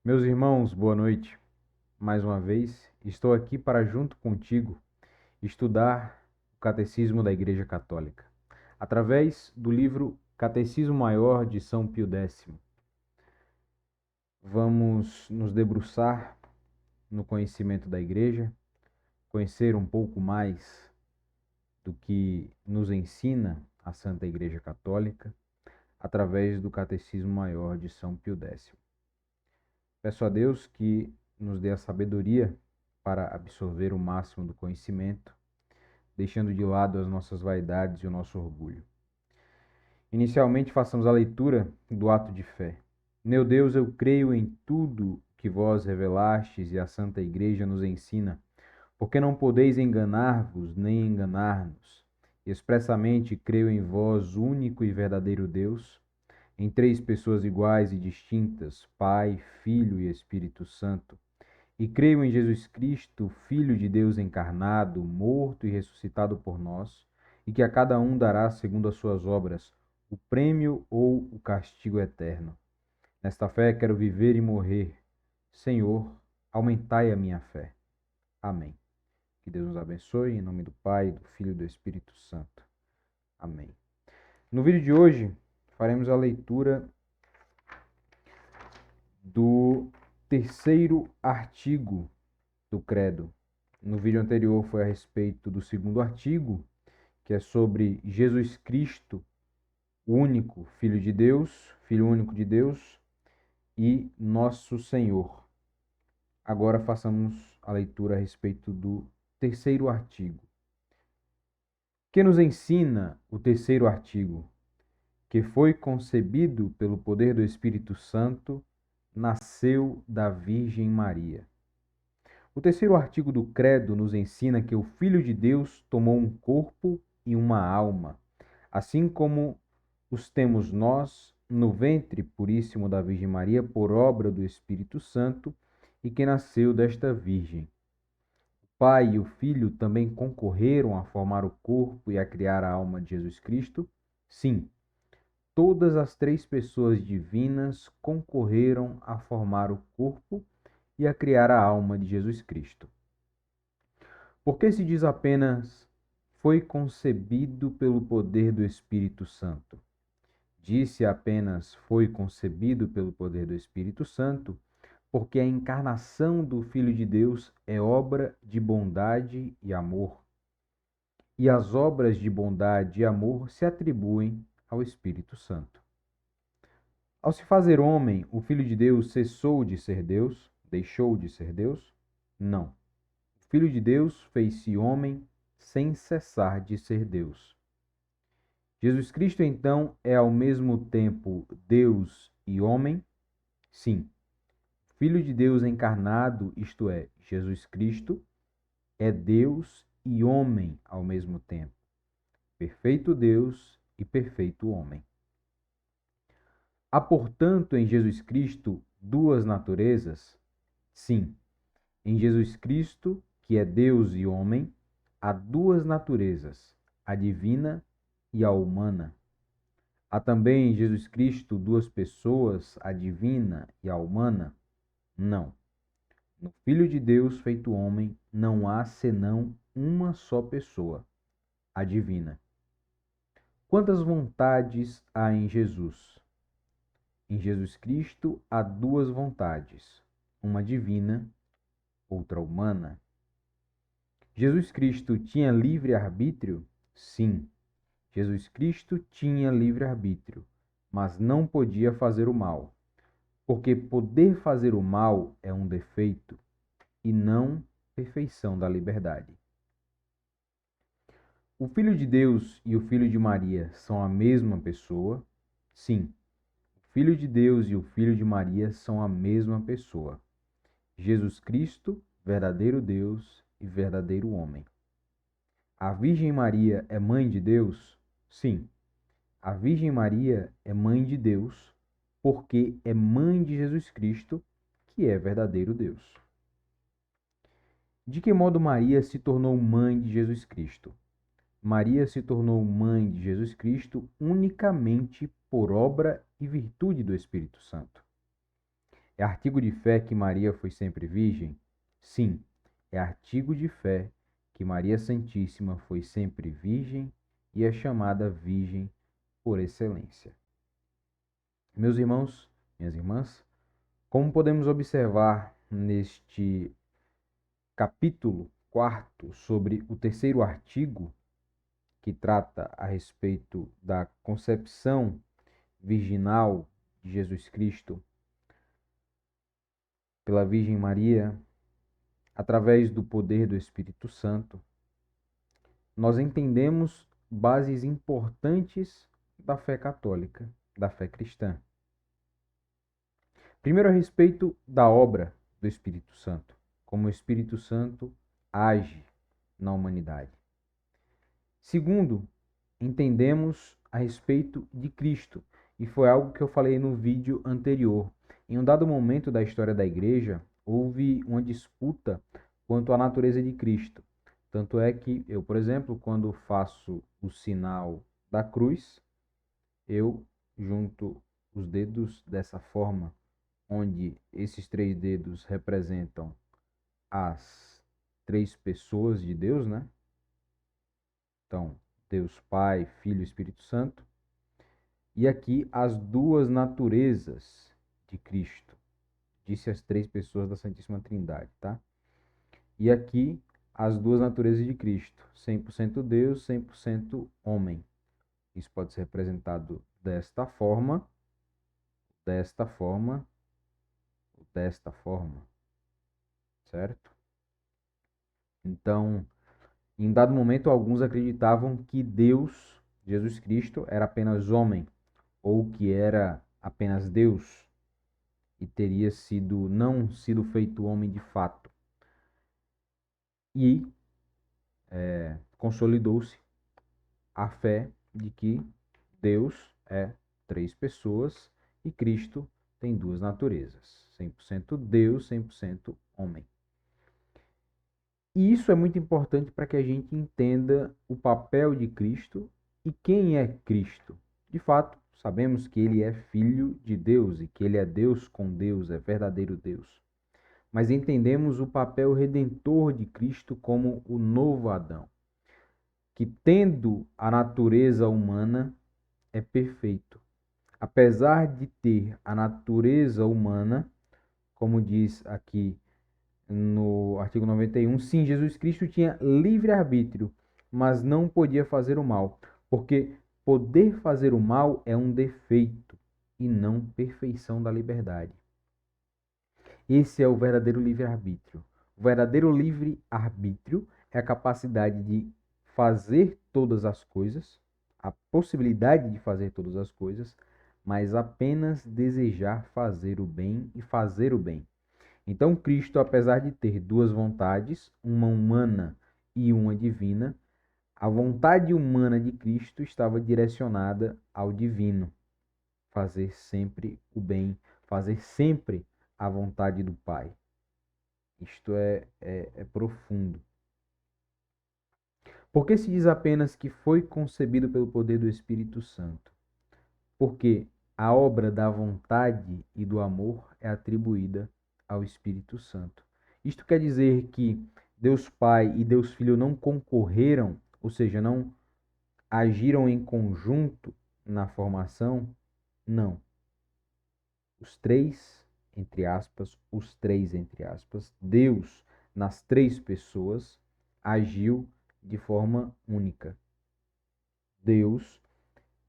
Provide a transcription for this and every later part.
Meus irmãos, boa noite. Mais uma vez, estou aqui para, junto contigo, estudar o Catecismo da Igreja Católica, através do livro Catecismo Maior de São Pio X. Vamos nos debruçar no conhecimento da Igreja, conhecer um pouco mais do que nos ensina a Santa Igreja Católica, através do Catecismo Maior de São Pio X. Peço a Deus que nos dê a sabedoria para absorver o máximo do conhecimento, deixando de lado as nossas vaidades e o nosso orgulho. Inicialmente, façamos a leitura do ato de fé. Meu Deus, eu creio em tudo que vós revelastes e a Santa Igreja nos ensina, porque não podeis enganar-vos nem enganar-nos. Expressamente creio em vós, único e verdadeiro Deus, em três pessoas iguais e distintas, Pai, Filho e Espírito Santo. E creio em Jesus Cristo, Filho de Deus encarnado, morto e ressuscitado por nós, e que a cada um dará, segundo as suas obras, o prêmio ou o castigo eterno. Nesta fé quero viver e morrer. Senhor, aumentai a minha fé. Amém. Que Deus nos abençoe, em nome do Pai, do Filho e do Espírito Santo. Amém. No vídeo de hoje, faremos a leitura do terceiro artigo do Credo. No vídeo anterior foi a respeito do segundo artigo, que é sobre Jesus Cristo, o único Filho de Deus, Filho único de Deus e nosso Senhor. Agora façamos a leitura a respeito do terceiro artigo. Que nos ensina o terceiro artigo? Que foi concebido pelo poder do Espírito Santo, nasceu da Virgem Maria. O terceiro artigo do Credo nos ensina que o Filho de Deus tomou um corpo e uma alma, assim como os temos nós no ventre puríssimo da Virgem Maria por obra do Espírito Santo e que nasceu desta Virgem. O Pai e o Filho também concorreram a formar o corpo e a criar a alma de Jesus Cristo? Sim, todas as três pessoas divinas concorreram a formar o corpo e a criar a alma de Jesus Cristo. Por que se diz apenas foi concebido pelo poder do Espírito Santo? Disse apenas foi concebido pelo poder do Espírito Santo, porque a encarnação do Filho de Deus é obra de bondade e amor. E as obras de bondade e amor se atribuem ao Espírito Santo. Ao se fazer homem, o Filho de Deus cessou de ser Deus? Deixou de ser Deus? Não. Filho de Deus fez-se homem sem cessar de ser Deus. Jesus Cristo, então, é ao mesmo tempo Deus e homem? Sim. Filho de Deus encarnado, isto é, Jesus Cristo, é Deus e homem ao mesmo tempo. Perfeito Deus e perfeito homem. Há, portanto, em Jesus Cristo duas naturezas? Sim. Em Jesus Cristo, que é Deus e homem, há duas naturezas, a divina e a humana. Há também em Jesus Cristo duas pessoas, a divina e a humana? Não. No Filho de Deus feito homem, não há senão uma só pessoa, a divina. Quantas vontades há em Jesus? Em Jesus Cristo há duas vontades, uma divina, outra humana. Jesus Cristo tinha livre-arbítrio? Sim, Jesus Cristo tinha livre-arbítrio, mas não podia fazer o mal, porque poder fazer o mal é um defeito e não perfeição da liberdade. O Filho de Deus e o Filho de Maria são a mesma pessoa? Sim, o Filho de Deus e o Filho de Maria são a mesma pessoa. Jesus Cristo, verdadeiro Deus e verdadeiro homem. A Virgem Maria é mãe de Deus? Sim, a Virgem Maria é mãe de Deus, porque é mãe de Jesus Cristo, que é verdadeiro Deus. De que modo Maria se tornou mãe de Jesus Cristo? Maria se tornou mãe de Jesus Cristo unicamente por obra e virtude do Espírito Santo. É artigo de fé que Maria foi sempre virgem? Sim, é artigo de fé que Maria Santíssima foi sempre virgem e é chamada virgem por excelência. Meus irmãos, minhas irmãs, como podemos observar neste capítulo 4 sobre o terceiro artigo, que trata a respeito da concepção virginal de Jesus Cristo pela Virgem Maria, através do poder do Espírito Santo, nós entendemos bases importantes da fé católica, da fé cristã. Primeiro, a respeito da obra do Espírito Santo, como o Espírito Santo age na humanidade. Segundo, entendemos a respeito de Cristo, e foi algo que eu falei no vídeo anterior. Em um dado momento da história da igreja, houve uma disputa quanto à natureza de Cristo. Tanto é que eu, por exemplo, quando faço o sinal da cruz, eu junto os dedos dessa forma, onde esses 3 dedos representam as 3 pessoas de Deus, né? Então, Deus Pai, Filho e Espírito Santo. E aqui as 2 naturezas de Cristo. Disse as 3 pessoas da Santíssima Trindade, tá? E aqui as 2 naturezas de Cristo. 100% Deus, 100% homem. Isso pode ser representado desta forma, desta forma, desta forma. Certo? Então, em dado momento, alguns acreditavam que Deus, Jesus Cristo, era apenas homem, ou que era apenas Deus, e teria não sido feito homem de fato. E consolidou-se a fé de que Deus é 3 pessoas e Cristo tem 2 naturezas, 100% Deus, 100% homem. E isso é muito importante para que a gente entenda o papel de Cristo e quem é Cristo. De fato, sabemos que ele é filho de Deus e que ele é Deus com Deus, é verdadeiro Deus. Mas entendemos o papel redentor de Cristo como o novo Adão, que tendo a natureza humana, é perfeito. Apesar de ter a natureza humana, como diz aqui no artigo 91, sim, Jesus Cristo tinha livre-arbítrio, mas não podia fazer o mal, porque poder fazer o mal é um defeito e não perfeição da liberdade. Esse é o verdadeiro livre-arbítrio. O verdadeiro livre-arbítrio é a capacidade de fazer todas as coisas, a possibilidade de fazer todas as coisas, mas apenas desejar fazer o bem e fazer o bem. Então, Cristo, apesar de ter 2 vontades, uma humana e uma divina, a vontade humana de Cristo estava direcionada ao divino, fazer sempre o bem, fazer sempre a vontade do Pai. Isto é profundo. Por que se diz apenas que foi concebido pelo poder do Espírito Santo? Porque a obra da vontade e do amor é atribuída ao Espírito Santo. Isto quer dizer que Deus Pai e Deus Filho não concorreram, ou seja, não agiram em conjunto na formação? Não. Os 3, entre aspas, Deus, nas 3 pessoas, agiu de forma única. Deus,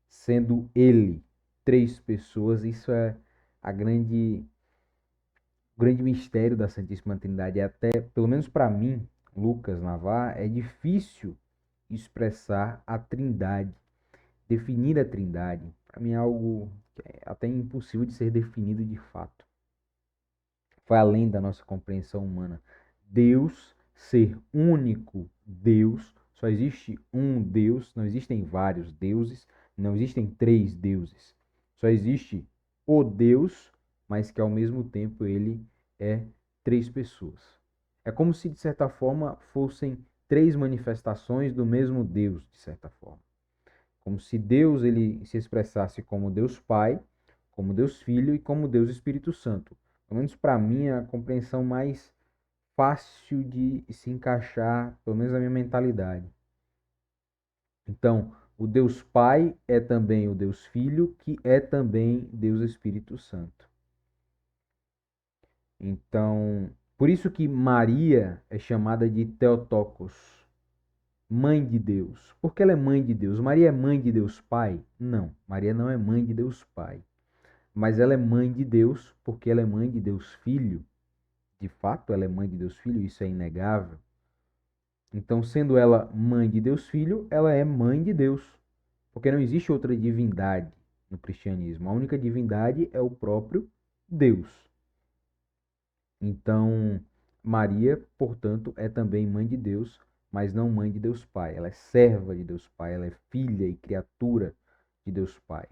sendo Ele 3 pessoas, isso é o grande mistério da Santíssima Trindade. É até, pelo menos para mim, Lucas Navar, é difícil expressar a Trindade, definir a Trindade. Para mim é algo até impossível de ser definido de fato. Vai além da nossa compreensão humana. Deus ser único Deus, só existe um Deus, não existem vários deuses, não existem 3 deuses. Só existe o Deus, mas que ao mesmo tempo ele é 3 pessoas. É como se de certa forma fossem 3 manifestações do mesmo Deus, de certa forma. Como se Deus ele se expressasse como Deus Pai, como Deus Filho e como Deus Espírito Santo. pelo menos para mim, é a compreensão mais fácil de se encaixar, pelo menos na minha mentalidade. Então, o Deus Pai é também o Deus Filho, que é também Deus Espírito Santo. Então, por isso que Maria é chamada de Theotokos, mãe de Deus. Por que ela é mãe de Deus? Maria é mãe de Deus Pai? Não, Maria não é mãe de Deus Pai. Mas ela é mãe de Deus porque ela é mãe de Deus Filho. De fato, ela é mãe de Deus Filho, isso é inegável. Então, sendo ela mãe de Deus Filho, ela é mãe de Deus. Porque não existe outra divindade no cristianismo. A única divindade é o próprio Deus. Então, Maria, portanto, é também mãe de Deus, mas não mãe de Deus Pai. Ela é serva de Deus Pai, ela é filha e criatura de Deus Pai.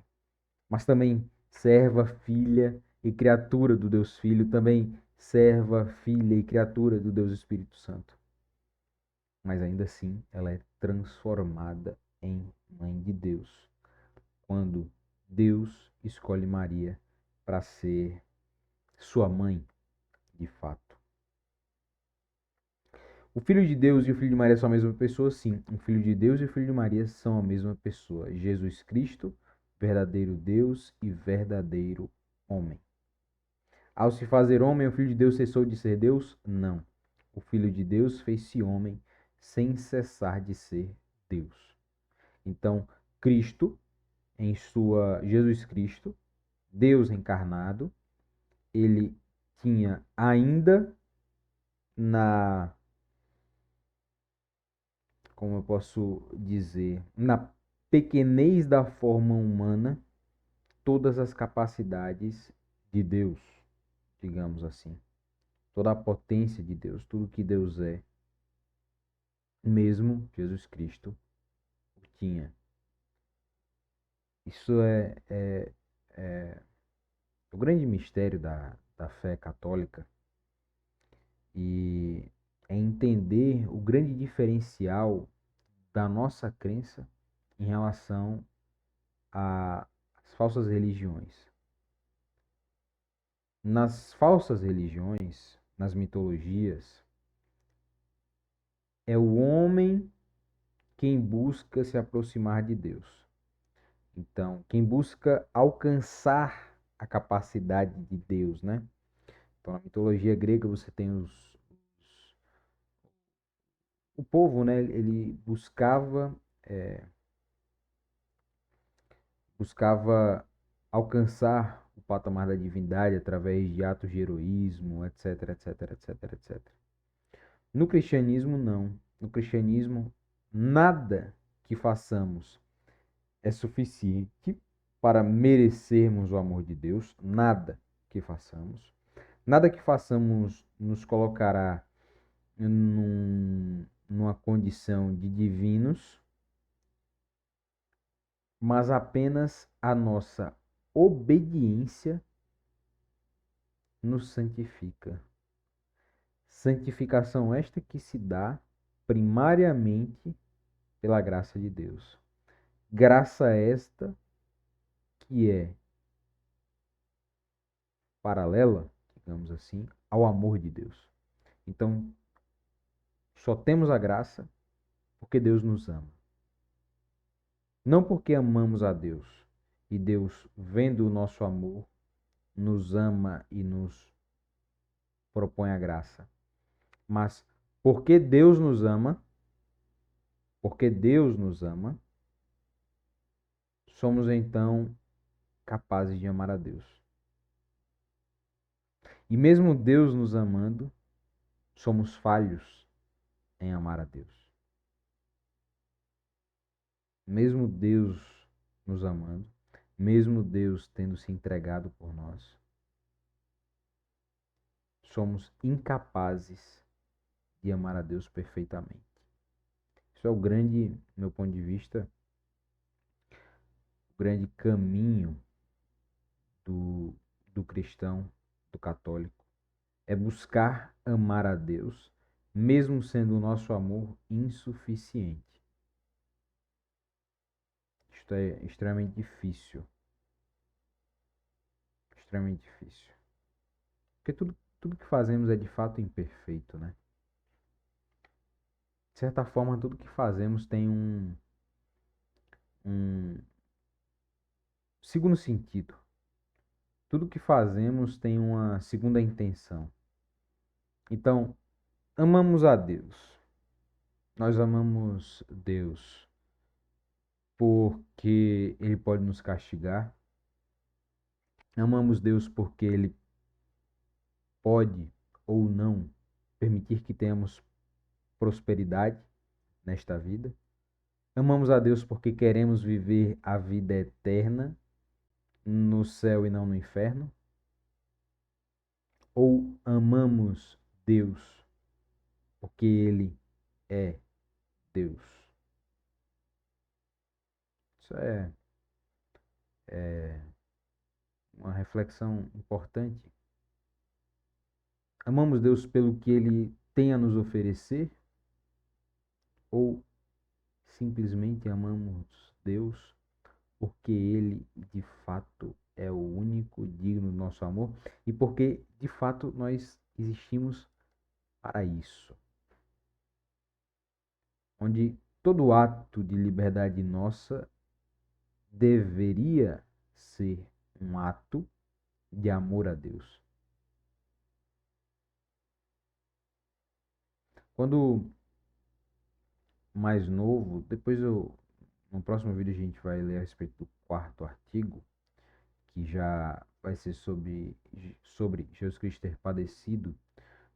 Mas também serva, filha e criatura do Deus Filho, também serva, filha e criatura do Deus Espírito Santo. Mas ainda assim, ela é transformada em mãe de Deus, quando Deus escolhe Maria para ser sua mãe, de fato. O Filho de Deus e o Filho de Maria são a mesma pessoa? Sim. O Filho de Deus e o Filho de Maria são a mesma pessoa. Jesus Cristo, verdadeiro Deus e verdadeiro homem. Ao se fazer homem, o Filho de Deus cessou de ser Deus? Não. O Filho de Deus fez-se homem sem cessar de ser Deus. Então, Cristo, Jesus Cristo, Deus encarnado, ele tinha ainda como eu posso dizer, na pequenez da forma humana, todas as capacidades de Deus, digamos assim. Toda a potência de Deus, tudo que Deus é, mesmo Jesus Cristo tinha. Isso é o grande mistério da fé católica e é entender o grande diferencial da nossa crença em relação às falsas religiões. Nas falsas religiões, nas mitologias, é o homem quem busca se aproximar de Deus. Então, quem busca alcançar a capacidade de Deus, né? Então, na mitologia grega você tem o povo, né? Ele buscava alcançar o patamar da divindade através de atos de heroísmo, etc, etc, etc, etc. No cristianismo, não. No cristianismo, nada que façamos é suficiente para merecermos o amor de Deus. Nada que façamos. Nada que façamos nos colocará numa condição de divinos, mas apenas a nossa obediência nos santifica. Santificação esta que se dá primariamente pela graça de Deus. Graça esta que é paralela, digamos assim, ao amor de Deus. Então, só temos a graça porque Deus nos ama. Não porque amamos a Deus e Deus, vendo o nosso amor, nos ama e nos propõe a graça. Mas porque Deus nos ama, somos então capazes de amar a Deus. E mesmo Deus nos amando, somos falhos em amar a Deus. Mesmo Deus nos amando, mesmo Deus tendo se entregado por nós, somos incapazes de amar a Deus perfeitamente. Isso é o grande, meu ponto de vista, o grande caminho do cristão, do católico. É buscar amar a Deus, mesmo sendo o nosso amor insuficiente. Isto é extremamente difícil. Extremamente difícil. Porque tudo que fazemos é de fato imperfeito, né? De certa forma, tudo que fazemos tem um segundo sentido. Tudo que fazemos tem uma segunda intenção. Então, amamos a Deus. Nós amamos Deus porque Ele pode nos castigar. Amamos Deus porque Ele pode ou não permitir que tenhamos prosperidade nesta vida. Amamos a Deus porque queremos viver a vida eterna no céu e não no inferno. Ou amamos Deus porque Ele é Deus. Isso é uma reflexão importante. Amamos Deus pelo que Ele tem a nos oferecer ou simplesmente amamos Deus porque Ele de fato é o único digno do nosso amor e porque de fato nós existimos para isso. Onde todo ato de liberdade nossa deveria ser um ato de amor a Deus. Quando mais novo, no próximo vídeo a gente vai ler a respeito do quarto artigo, que já vai ser sobre Jesus Cristo ter padecido,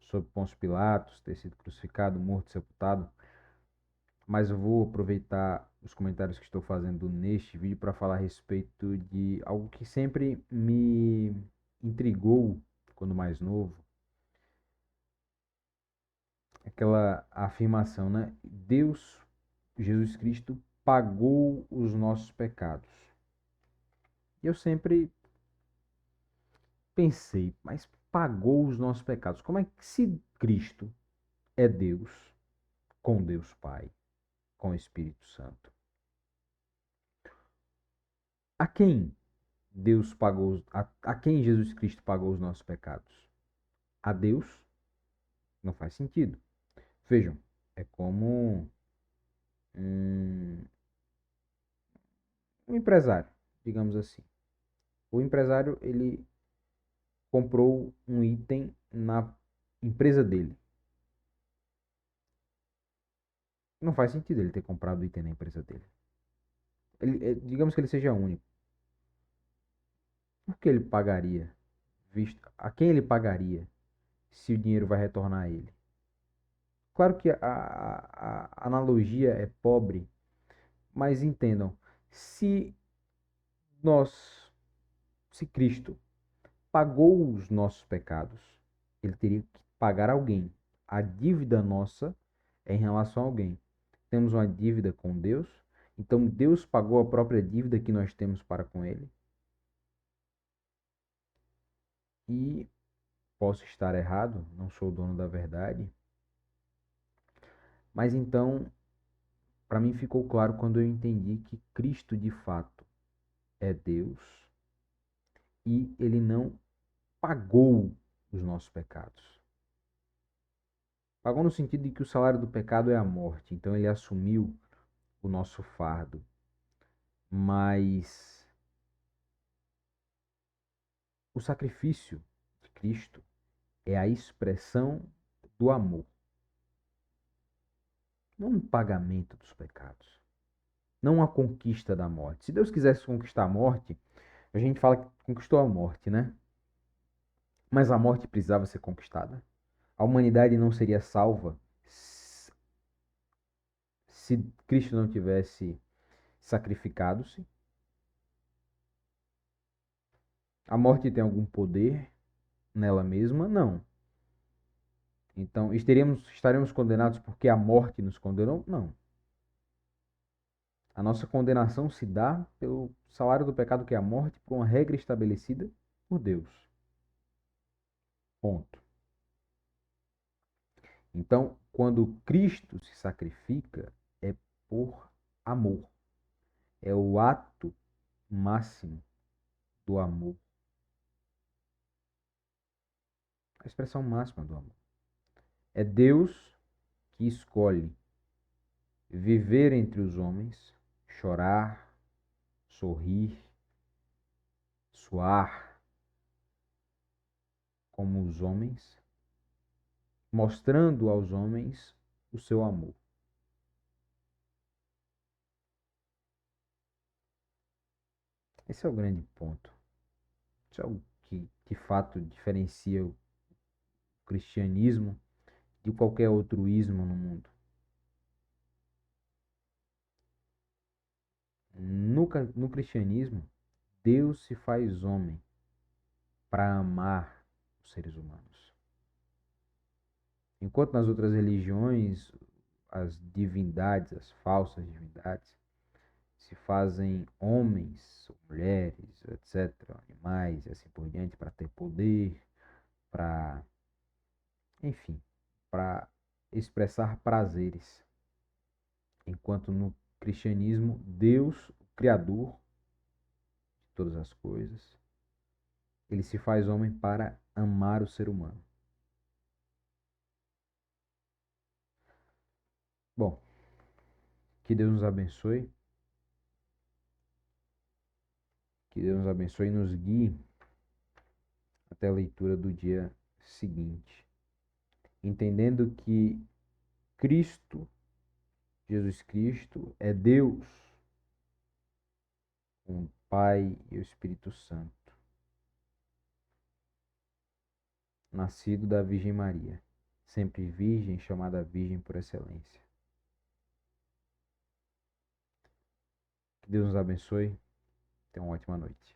sobre Pôncio Pilatos, ter sido crucificado, morto, sepultado. Mas eu vou aproveitar os comentários que estou fazendo neste vídeo para falar a respeito de algo que sempre me intrigou quando mais novo. Aquela afirmação, né? Deus, Jesus Cristo, pagou os nossos pecados. E eu sempre pensei, mas pagou os nossos pecados? Como é que se Cristo é Deus, com Deus Pai, com o Espírito Santo? A quem Deus pagou, a quem Jesus Cristo pagou os nossos pecados? A Deus? Não faz sentido. Vejam, é como um, um empresário, digamos assim. O empresário, ele comprou um item na empresa dele. Não faz sentido ele ter comprado o item na empresa dele. Digamos que ele seja único. Por que ele pagaria? A quem ele pagaria se o dinheiro vai retornar a ele? Claro que a analogia é pobre, mas entendam, se nós, se Cristo pagou os nossos pecados, ele teria que pagar alguém. A dívida nossa é em relação a alguém. Temos uma dívida com Deus, então Deus pagou a própria dívida que nós temos para com Ele. E posso estar errado, não sou o dono da verdade, mas então, para mim ficou claro quando eu entendi que Cristo de fato é Deus e Ele não pagou os nossos pecados. Pagou no sentido de que o salário do pecado é a morte, então Ele assumiu o nosso fardo. Mas o sacrifício de Cristo é a expressão do amor, não um pagamento dos pecados, não a conquista da morte. Se Deus quisesse conquistar a morte, a gente fala que conquistou a morte, né? Mas a morte precisava ser conquistada. A humanidade não seria salva se Cristo não tivesse sacrificado-se. A morte tem algum poder nela mesma? Não. Então, estaremos condenados porque a morte nos condenou? Não. A nossa condenação se dá pelo salário do pecado, que é a morte, por uma regra estabelecida por Deus. Ponto. Então, quando Cristo se sacrifica, é por amor. É o ato máximo do amor. a expressão máxima do amor. É Deus que escolhe viver entre os homens, chorar, sorrir, suar como os homens, mostrando aos homens o seu amor. Esse é o grande ponto. Isso é o que de fato diferencia o cristianismo de qualquer outro ismo no mundo. No cristianismo, Deus se faz homem para amar os seres humanos. Enquanto nas outras religiões, as divindades, as falsas divindades, se fazem homens, mulheres, etc., animais e assim por diante, para ter poder, para, enfim, para expressar prazeres. Enquanto no cristianismo, Deus, o Criador de todas as coisas, ele se faz homem para amar o ser humano. Bom, que Deus nos abençoe. Que Deus nos abençoe e nos guie até a leitura do dia seguinte. Entendendo que Cristo, Jesus Cristo, é Deus, o Pai e o Espírito Santo, nascido da Virgem Maria, sempre virgem, chamada Virgem por excelência. Que Deus nos abençoe. Tenha uma ótima noite.